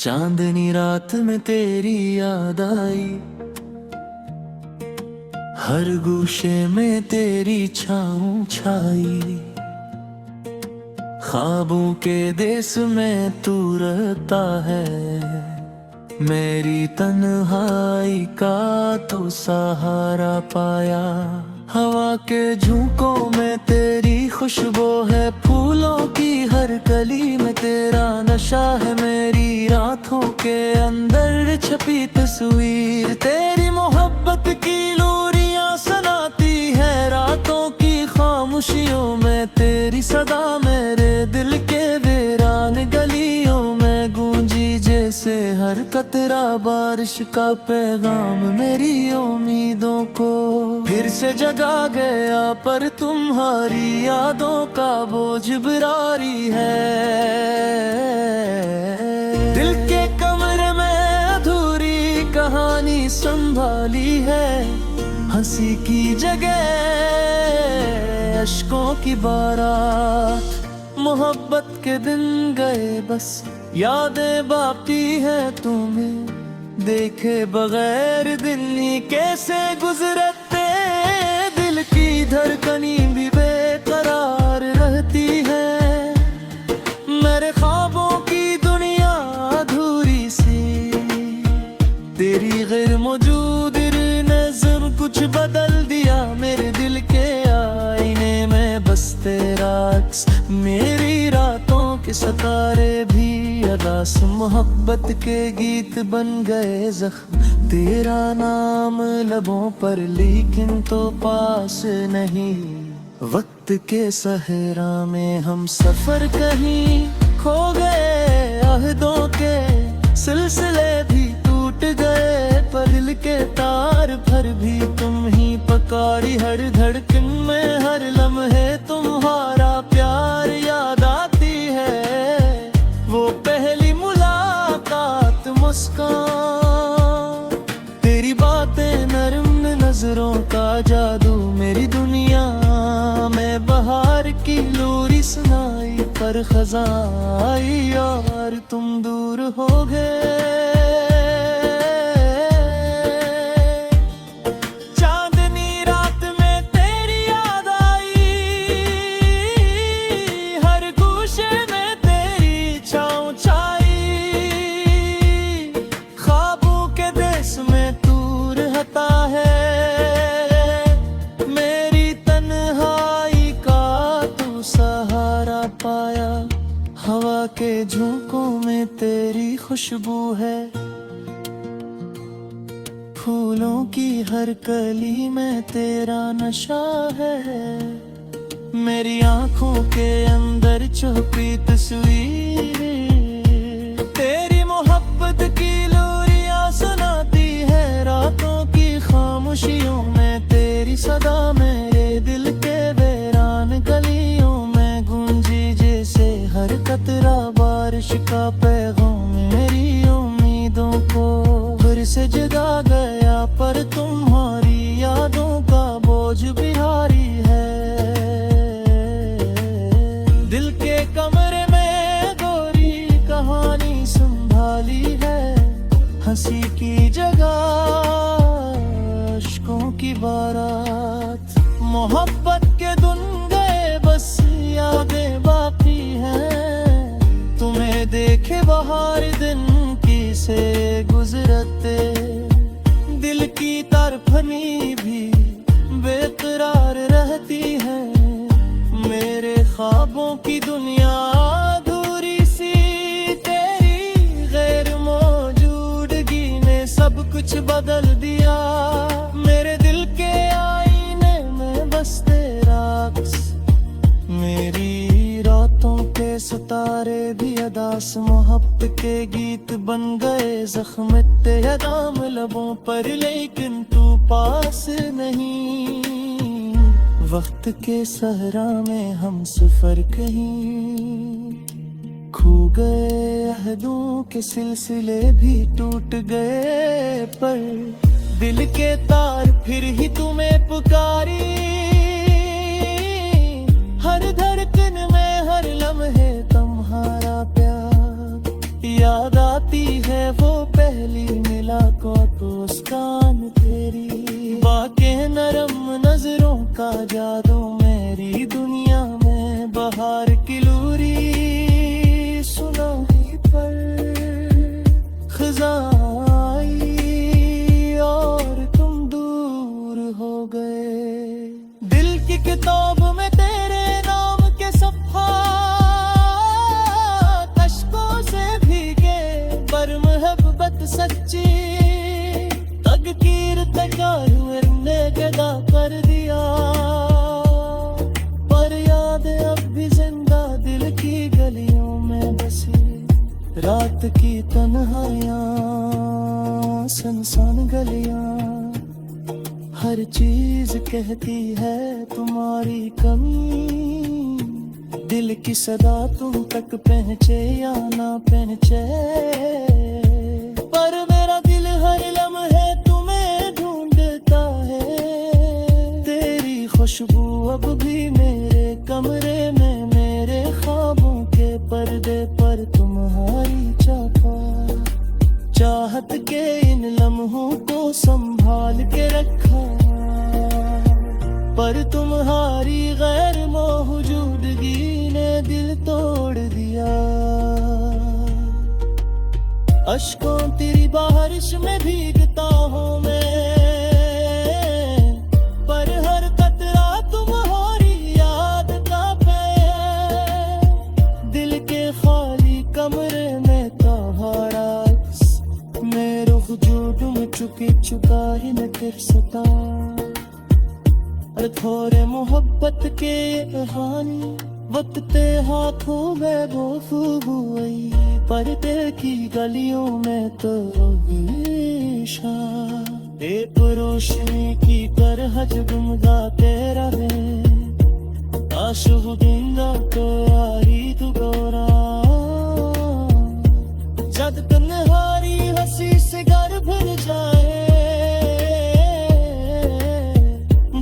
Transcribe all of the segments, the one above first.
चांदनी रात में तेरी याद आई, हर गोशे में तेरी छाँव छाई। ख्वाबों के देश में तू रहता है, मेरी तन्हाई का तो सहारा पाया। हवा के झोंकों में तेरी खुशबू है, फूलों की हर कली में तेरा नशा है। मेरी रातों के अंदर छपी तस्वीर तेरी मोहब्बत की लोरियां सुनाती है। रातों की खामोशियों में तेरी सदा मेरे दिल के वीरान गलियों में गूंजी। जैसे हर कतरा बारिश का पैगाम मेरी उम्मीदों को फिर से जगा गया, पर तुम्हारी यादों का बोझ भारी है। दिल के कमरे में अधूरी कहानी संभाली है, हंसी की जगह अश्कों की बारात। मोहब्बत के दिन गए बस यादें बाकी है तुम्हें देखे बगैर। दिन ही कैसे गुजरते, दिल की धड़कनी भी बेकरार रहती है। मेरे ख्वाबों की दुनिया अधूरी सी, तेरी गैर मौजूदी ने सब कुछ बदल दिया। मेरे दिल के आईने में बस तेरा अक्स, मेरी रातों के सितारे भी अदास। मोहब्बत के गीत बन गए जख्म, तेरा नाम लबों पर लेकिन तो पास नहीं। वक्त के सहरा में हम सफर कहीं खो गए, अहदों के सिलसिले भी टूट गए। पर दिल के तार पर भी तुम ही पकारी, हर धड़कन में हर लम्हे तुम्हारा प्यार याद आती है। वो पहली मुलाकात, मुस्कान, तेरी बातें नरम नजरों का जादू। मेरी दुनिया में बहार की लोरी सुनाई, पर खज़ां आई और तुम दूर हो गए। हवा के झोंकों में तेरी खुशबू है, फूलों की हर कली में तेरा नशा है। मेरी आंखों के अंदर छुपी तस्वीर तेरी मोहब्बत की लोरियां सुनाती है। रातों की खामोशियों में तेरी सदा मेरे दिल के वीरान गलियों में गूंजी। जैसे हर कतरा बारिश का पैगाम मेरी उम्मीदों को फिर से जगा गया, पर तुम्हारी यादों का बोझ भारी है। दिल के कमरे में गोरी कहानी संभाली है, हंसी की जगह अश्कों की बारात। मोहब्बत के दिन गए बस यादें बाकी हैं, तुम्हें देखे बाहर दिन की से गुजरते। दिल की तरफनी भी बेकरार रहती है, मेरे ख्वाबों की दुनिया अधूरी सी। तेरी गैर मौजूदगी ने सब कुछ बदल दिया। मेरे दिल के आईने में बस तेरा अक्स, मेरी रातों के सितारे भी अदास। मोहब्बत के गीत बन गए जख्म तेरे नाम लबों पर, लेकिन तू पास नहीं। वक्त के सहरा में हम सफर कहीं खो गए, अहदों के सिलसिले भी टूट गए। पर दिल के तार फिर ही तुम्हें पुकारी, हर धड़कन में हर लम्हे तुम्हारा प्यार याद आती है वो पहली मुलाकात मुस्कान तेरी, बाके नरम नजरों का जादू मेरी दुनिया में बहार की लूरी सुनाई पर खज़ां आई और तुम दूर हो गए। दिल की किताब में तेरे नाम के सफ़ा कश्कों से भीगे, पर मोहब्बत सच्ची तकदीर तकारुर ने गदा कर दिया। पर याद अब भी जिंदा दिल की गलियों में बसी, रात की तन्हाइयाँ सुनसान गलियाँ, हर चीज कहती है तुम्हारी कमी। दिल की सदा तुम तक पहुँचे या ना पहुँचे, पर मेरा दिल हर लम्हे तुम्हें ढूंढता है। तेरी खुशबू अब भी मेरे कमरे में, मेरे ख्वाबों के पर्दे पर तुम्हारी छापा। चाहत के इन लम्हों को संभाल के रखा, पर तुम्हारी गैर मौजूदगी ने दिल तोड़ दिया। अश्कों तेरी बारिश में भीगता हूँ मैं, पर हर कतरा तुम्हारी याद का पे। दिल के खाली कमरे में तुम्हारा मैं रुख जो डूब चुका ही न कर सता। थोड़े मोहब्बत के कहानी वक्त ते हाथों में वो हुई, पर दिल की गलियों में तो हमेशा एक रोशनी की तरह जगमगाते रहे। आशुबुदिंगा तो यारी तू गोरा, जब तन्हारी हंसी से घर भर जाए,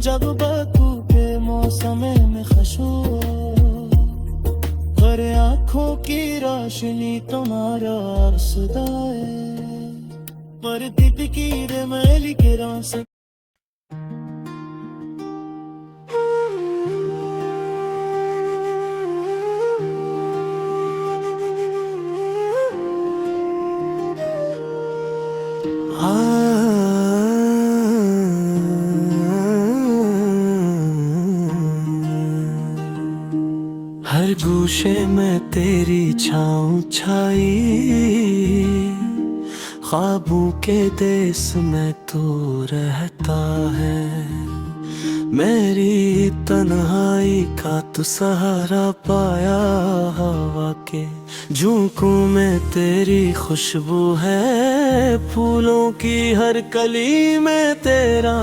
जब बकू के मौसम में खशो कर आँखों की रोशनी तुम्हारा सदाए, पर दिल की मैली के रास्ते हर गूशे में तेरी छाँव छाई, ख्वाबों के देश में तू रहता है। मेरी तन्हाई का तू सहारा पाया, हवा के झोंकों में तेरी खुशबू है। फूलों की हर कली में तेरा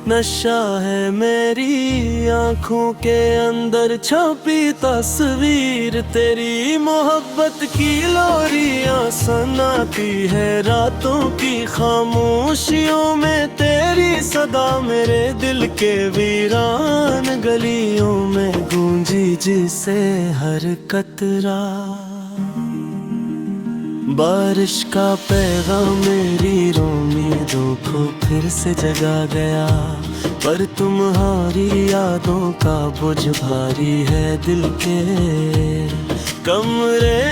नशा है। मेरी आँखों के अंदर छपी तस्वीर तेरी, मोहब्बत की लोरियाँ सुनाती है रातों की खामोशियों में। तेरी सदा मेरे दिल के वीरान गलियों में गूंजी, जिसे हर कतरा बारिश का पैगाम मेरी उम्मीदों को फिर से जगा गया। पर तुम्हारी यादों का बोझ भारी है दिल के कमरे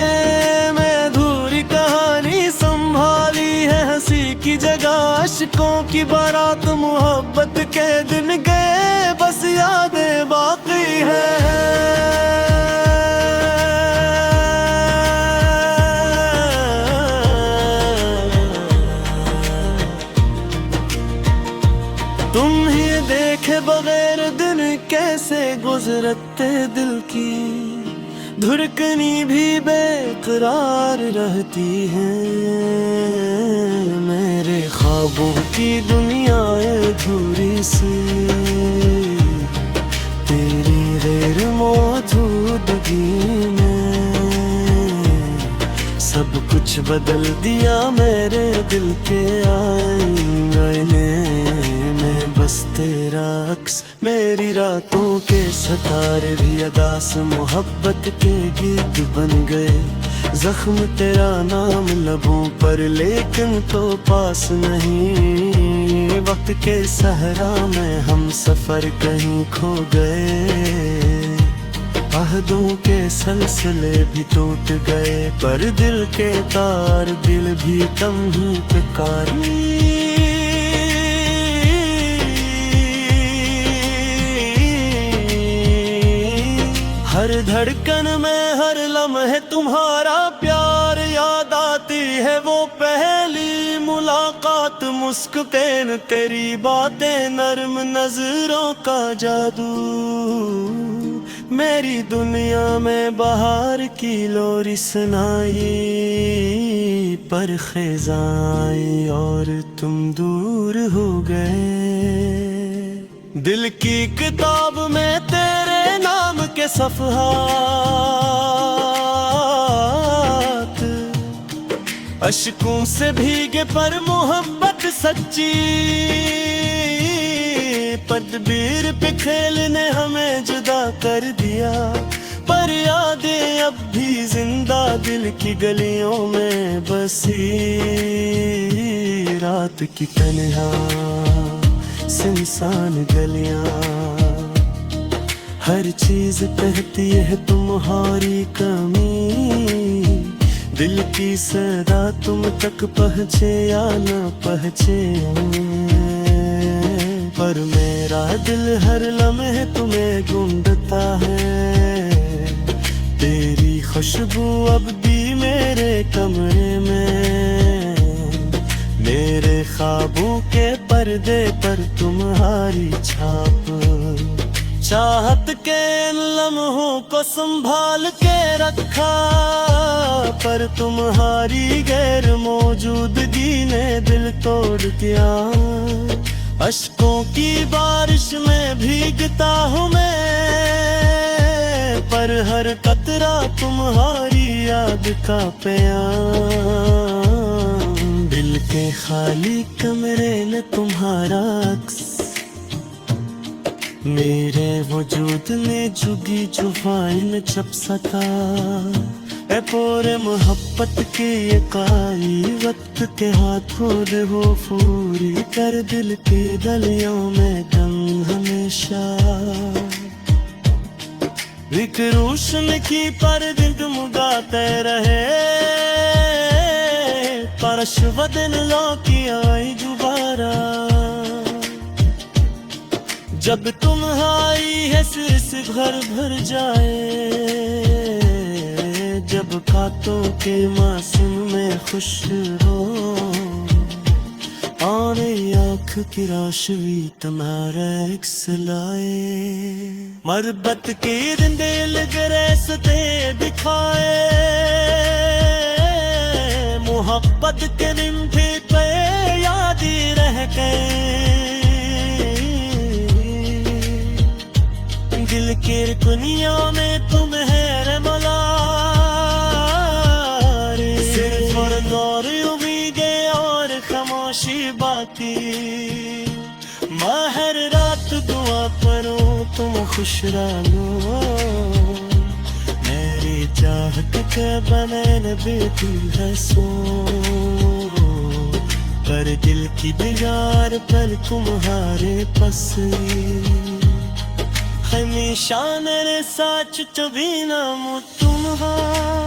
में। अधूरी कहानी संभाली है हंसी की जगह, अश्कों की बारात मोहब्बत के दिन गए, बस यादें बाकी है। तुम ही देखे बगैर दिन कैसे गुजरते, दिल की धड़कनी भी बेकरार रहती है। मेरे ख्वाबों की दुनिया अधूरी सी, तेरी गैर मौजूदगी में सब कुछ बदल दिया। मेरे दिल के आईने में बस तेरा अक्स, मेरी रातों के सितारे भी अदास मोहब्बत के गीत बन गए। जख्म तेरा नाम लबों पर लेकिन तो पास नहीं। वक्त के सहरा में हम सफर कहीं खो गए। अहदों के सिलसिले भी टूट गए, पर दिल के तार दिल भी तुम ही पे कारी। हर धड़कन में हर लम्हे तुम्हारा प्यार याद आती है, वो पहली मुलाकात, मुस्कुराहट तेरी बातें, नर्म नजरों का जादू। मेरी दुनिया में बाहर की लोरी सुनाई, पर ख़ज़ाएं और तुम दूर हो गए। दिल की किताब में तेरे नाम के सफ़हात, अश्कों से भीगे पर मोहब्बत सच्ची। तदबीर पे खेल ने हमें जुदा कर दिया, पर यादें अब भी जिंदा दिल की गलियों में बसी। रात की तन्हा सुनसान गलियां, हर चीज कहती है तुम्हारी कमी। दिल की सदा तुम तक पहुँचे या न पहुँचे, पर मेरा दिल हर लम्हे तुम्हें ढूंढता है। तेरी खुशबू अब भी मेरे कमरे में, मेरे ख्वाबों के पर्दे पर तुम्हारी छाप। चाहत के इन लम्हों को संभाल के रखा, पर तुम्हारी गैर मौजूदगी ने दिल तोड़ दिया। अश्कों की बारिश में भीगता हूँ मैं, पर हर कतरा तुम्हारी याद का प्याम। दिल के खाली कमरे में तुम्हारा अक्स, मेरे वजूद ने जुगी जुबान में छप सका। ए पूरे मोहब्बत की ये काई, वक्त के हाथों दे हो पूरी कर दिल की गलियों में दम हमेशा। एक रोशन की पर दिन मुगाते रहे, परश वदन लौकी आई दोबारा। जब तुम आई है सिर घर भर जाए, जब खातों के मौसम में खुश हो। आने आँख की रोशनी तुम्हारा अक्स लाए, मोहब्बत के दिल गरसते दिखाए। मोहब्बत के निम्फे पे याद रह गए, दिल की दुनिया में तुम है रमला। सिर्फ और उम्मीदें और खामोशी बाकी, महर रात दुआ करो तुम खुश रहो। मेरी चाहत के बने बेटी है सो, पर दिल की बिगाड़ पर तुम्हारे पसी। हमेशा मेरे साथ चबी नाम तुम्हारा,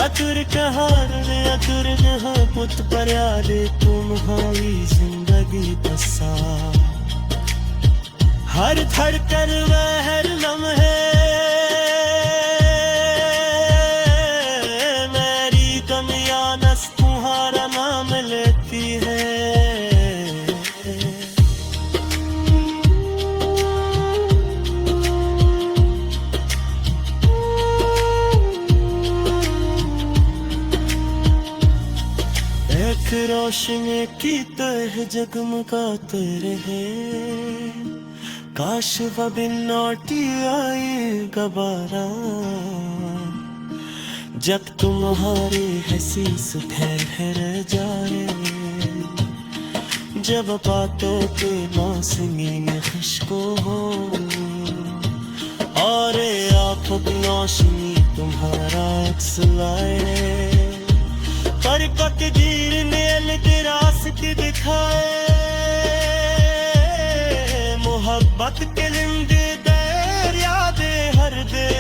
अतुर कहार ने अतुर जहाँ पुत पर यादे तुम्हारी जिंदगी बसा। हर धड़कन में हर लम्हे मेरी दुनिया नस तुम्हारा नाम लेती है। रोशनी की तरह जगमगाते रहे, काश वो दिन लौटी आई दोबारा। जब तुम्हारी हंसी सुधर जाए, जब बातों के मौसमी में खुशबू हो, और आँखों की रोशनी तुम्हारा अक्स लाए, पर तकदीर ने अलग रास्ते दिखाए। मोहब्बत के लिंदे दैर यादें हर दे,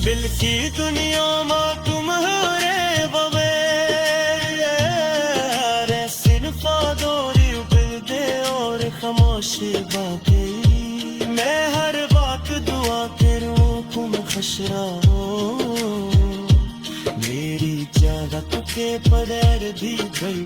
दिल की दुनिया में तुम हो रे बगैर, सिर्फ दोरी उबल दे और खामोशी बाकी। मैं हर बात दुआ करूं तुम खुश रहो, मेरी जगह के पदर दी गई।